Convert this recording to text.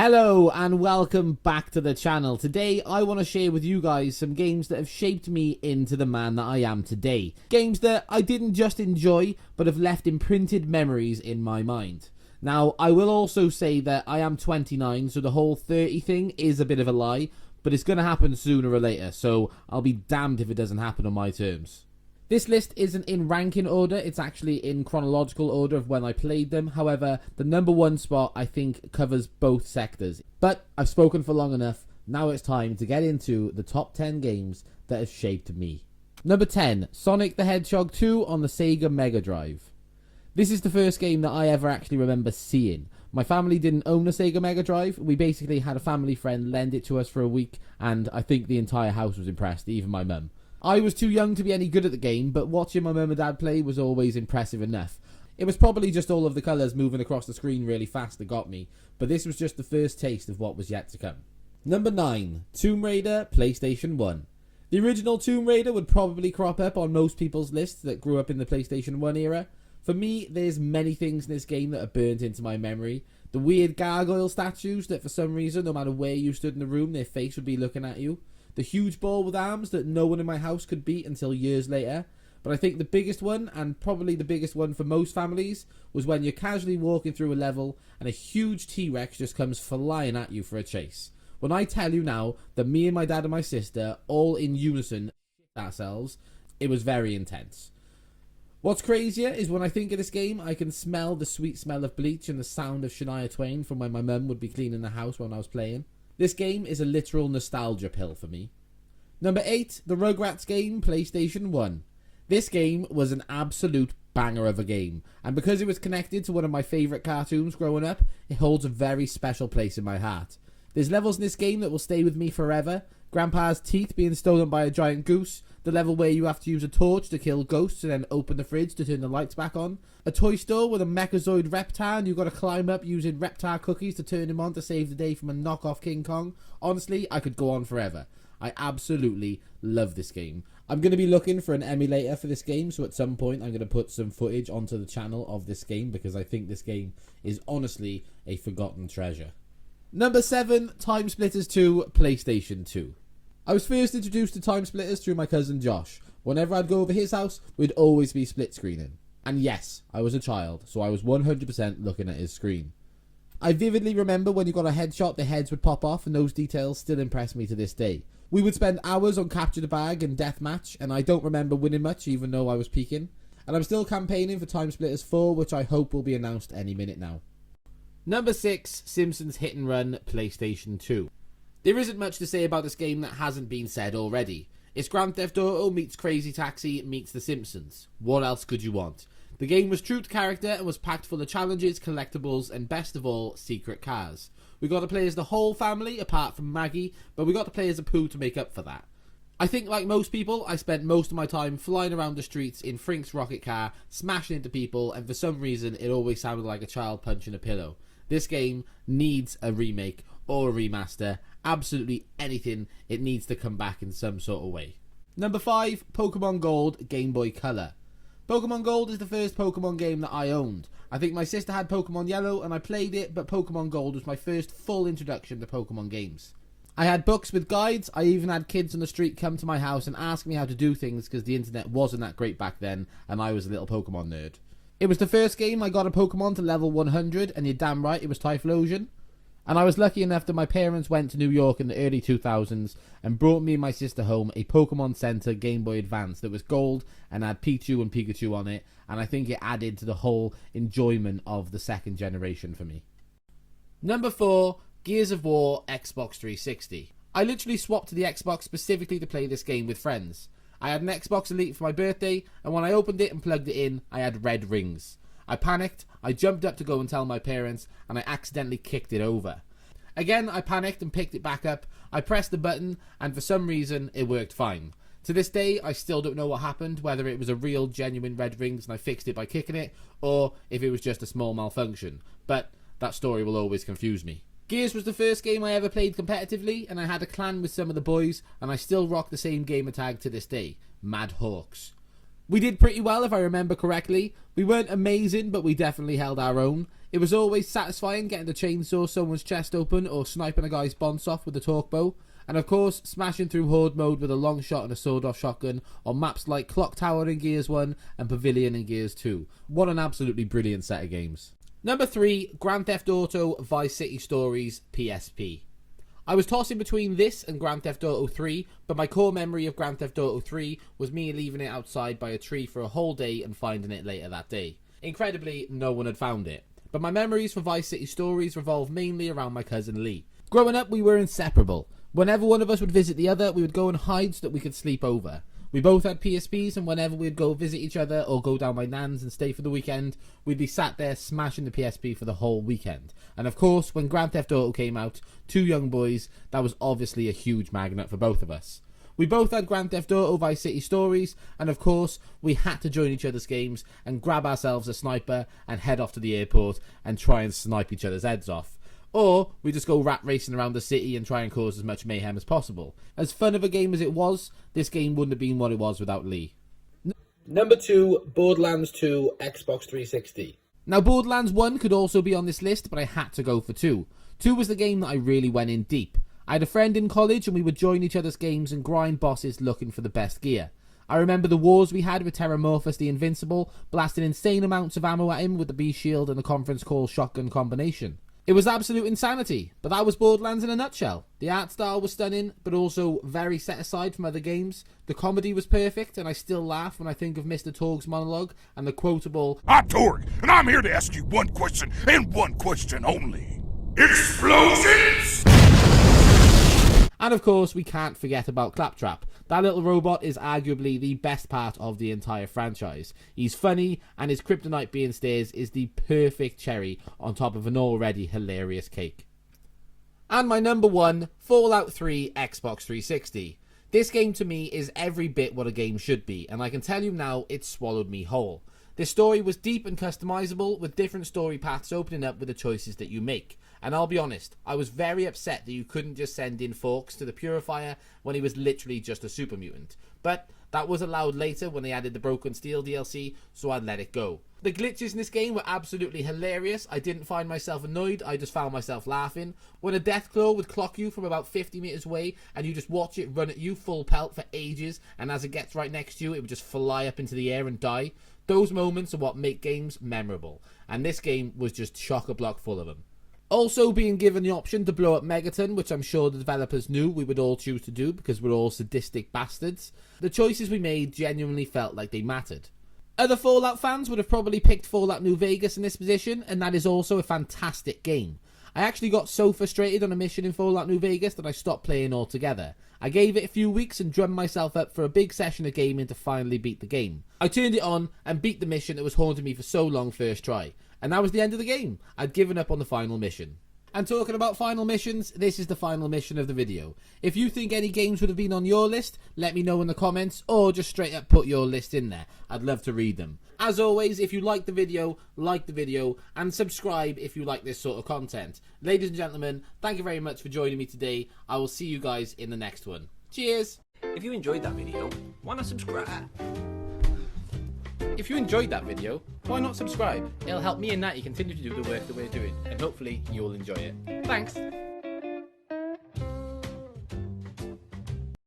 Hello and welcome back to the channel. Today I want to share with you guys some games that have shaped me into the man that I am today. Games that I didn't just enjoy but have left imprinted memories in my mind. Now I will also say that I am 29, so the whole 30 thing is a bit of a lie, but it's going to happen sooner or later, so I'll be damned if it doesn't happen on my terms. This list isn't in ranking order, it's actually in chronological order of when I played them. However, the number one spot I think covers both sectors. But I've spoken for long enough, now it's time to get into the top 10 games that have shaped me. Number 10, Sonic the Hedgehog 2 on the Sega Mega Drive. This is the first game that I ever actually remember seeing. My family didn't own a Sega Mega Drive, we basically had a family friend lend it to us for a week, and I think the entire house was impressed, even my mum. I was too young to be any good at the game, but watching my mum and dad play was always impressive enough. It was probably just all of the colours moving across the screen really fast that got me, but this was just the first taste of what was yet to come. Number 9, Tomb Raider, PlayStation 1. The original Tomb Raider would probably crop up on most people's lists that grew up in the PlayStation 1 era. For me, there's many things in this game that are burnt into my memory. The weird gargoyle statues that for some reason, no matter where you stood in the room, their face would be looking at you. The huge ball with arms that no one in my house could beat until years later. But I think the biggest one, and probably the biggest one for most families, was when you're casually walking through a level and a huge T-Rex just comes flying at you for a chase. When I tell you now that me and my dad and my sister, all in unison, shit ourselves, it was very intense. What's crazier is when I think of this game, I can smell the sweet smell of bleach and the sound of Shania Twain from when my mum would be cleaning the house when I was playing. This game is a literal nostalgia pill for me. Number 8, the Rugrats game, PlayStation 1. This game was an absolute banger of a game, and because it was connected to one of my favourite cartoons growing up, it holds a very special place in my heart. There's levels in this game that will stay with me forever. Grandpa's teeth being stolen by a giant goose, the level where you have to use a torch to kill ghosts and then open the fridge to turn the lights back on, a toy store with a Mechazoid Reptar and you've got to climb up using Reptar cookies to turn him on to save the day from a knockoff King Kong. Honestly, I could go on forever. I absolutely love this game. I'm going to be looking for an emulator for this game, so at some point I'm going to put some footage onto the channel of this game because I think this game is honestly a forgotten treasure. Number 7, Time Splitters 2, PlayStation 2. I was first introduced to Time Splitters through my cousin Josh. Whenever I'd go over his house, we'd always be split screening. And yes, I was a child, so I was 100% looking at his screen. I vividly remember when you got a headshot, the heads would pop off, and those details still impress me to this day. We would spend hours on Capture the Bag and Deathmatch, and I don't remember winning much even though I was peaking. And I'm still campaigning for Time Splitters 4, which I hope will be announced any minute now. Number 6, Simpsons Hit and Run, PlayStation 2. There isn't much to say about this game that hasn't been said already. It's Grand Theft Auto meets Crazy Taxi meets The Simpsons. What else could you want? The game was true to character and was packed full of challenges, collectibles, and best of all, secret cars. We got to play as the whole family, apart from Maggie, but we got to play as a Pooh to make up for that. I think like most people, I spent most of my time flying around the streets in Frink's rocket car, smashing into people, and for some reason it always sounded like a child punching a pillow. This game needs a remake or a remaster. Absolutely anything, it needs to come back in some sort of way. Number 5, Pokemon Gold, Game Boy Color. Pokemon Gold is the first Pokemon game that I owned. I think my sister had Pokemon Yellow and I played it, but Pokemon Gold was my first full introduction to Pokemon games. I had books with guides, I even had kids on the street come to my house and ask me how to do things because the internet wasn't that great back then and I was a little Pokemon nerd. It was the first game I got a Pokemon to level 100, and you're damn right it was Typhlosion. And I was lucky enough that my parents went to New York in the early 2000s and brought me and my sister home a Pokemon Center Game Boy Advance that was gold and had Pichu and Pikachu on it, and I think it added to the whole enjoyment of the second generation for me. Number 4, Gears of War, Xbox 360. I literally swapped to the Xbox specifically to play this game with friends. I had an Xbox Elite for my birthday, and when I opened it and plugged it in, I had red rings. I panicked, I jumped up to go and tell my parents, and I accidentally kicked it over. Again, I panicked and picked it back up, I pressed the button, and for some reason, it worked fine. To this day, I still don't know what happened, whether it was a real, genuine red rings and I fixed it by kicking it, or if it was just a small malfunction. But that story will always confuse me. Gears was the first game I ever played competitively, and I had a clan with some of the boys, and I still rock the same gamer tag to this day, Mad Hawks. We did pretty well if I remember correctly. We weren't amazing, but we definitely held our own. It was always satisfying getting to chainsaw someone's chest open or sniping a guy's bonce off with a torque bow. And of course, smashing through Horde mode with a long shot and a sawed-off shotgun on maps like Clock Tower in Gears 1 and Pavilion in Gears 2. What an absolutely brilliant set of games. Number 3, Grand Theft Auto Vice City Stories PSP. I was tossing between this and Grand Theft Auto 3, but my core memory of Grand Theft Auto 3 was me leaving it outside by a tree for a whole day and finding it later that day. Incredibly, no one had found it. But my memories for Vice City Stories revolve mainly around my cousin Lee. Growing up, we were inseparable. Whenever one of us would visit the other, we would go and hide so that we could sleep over. We both had PSPs, and whenever we'd go visit each other or go down my nan's and stay for the weekend, we'd be sat there smashing the PSP for the whole weekend. And of course, when Grand Theft Auto came out, two young boys, that was obviously a huge magnet for both of us. We both had Grand Theft Auto Vice City Stories, and of course, we had to join each other's games and grab ourselves a sniper and head off to the airport and try and snipe each other's heads off. Or we just go rat racing around the city and try and cause as much mayhem as possible. As fun of a game as it was, this game wouldn't have been what it was without Lee. Number 2, Borderlands 2 Xbox 360. Now, Borderlands 1 could also be on this list, but I had to go for 2. 2 was the game that I really went in deep. I had a friend in college and we would join each other's games and grind bosses looking for the best gear. I remember the wars we had with Terramorphous the Invincible, blasting insane amounts of ammo at him with the B-Shield and the conference call shotgun combination. It was absolute insanity, but that was Borderlands in a nutshell. The art style was stunning, but also very set aside from other games. The comedy was perfect, and I still laugh when I think of Mr. Torg's monologue and the quotable, "I'm Torg, and I'm here to ask you one question, and one question only. Explosions?" And of course, we can't forget about Claptrap. That little robot is arguably the best part of the entire franchise. He's funny, and his kryptonite being stairs is the perfect cherry on top of an already hilarious cake. And my number 1, Fallout 3 Xbox 360. This game to me is every bit what a game should be, and I can tell you now, it swallowed me whole. This story was deep and customizable, with different story paths opening up with the choices that you make. And I'll be honest, I was very upset that you couldn't just send in Fawkes to the Purifier when he was literally just a super mutant. But that was allowed later when they added the Broken Steel DLC, so I let it go. The glitches in this game were absolutely hilarious. I didn't find myself annoyed, I just found myself laughing. When a Deathclaw would clock you from about 50 meters away and you just watch it run at you full pelt for ages, and as it gets right next to you, it would just fly up into the air and die. Those moments are what make games memorable, and this game was just chock-a-block full of them. Also being given the option to blow up Megaton, which I'm sure the developers knew we would all choose to do because we're all sadistic bastards, the choices we made genuinely felt like they mattered. Other Fallout fans would have probably picked Fallout New Vegas in this position, and that is also a fantastic game. I actually got so frustrated on a mission in Fallout New Vegas that I stopped playing altogether. I gave it a few weeks and drummed myself up for a big session of gaming to finally beat the game. I turned it on and beat the mission that was haunting me for so long first try. And that was the end of the game. I'd given up on the final mission. And talking about final missions, this is the final mission of the video. If you think any games would have been on your list, let me know in the comments, or just straight up put your list in there. I'd love to read them. As always, if you like the video, and subscribe if you like this sort of content. Ladies and gentlemen, thank you very much for joining me today. I will see you guys in the next one. Cheers! If you enjoyed that video, why not subscribe? If you enjoyed that video, why not subscribe? It'll help me and Natty continue to do the work that we're doing, and hopefully you'll enjoy it. Thanks!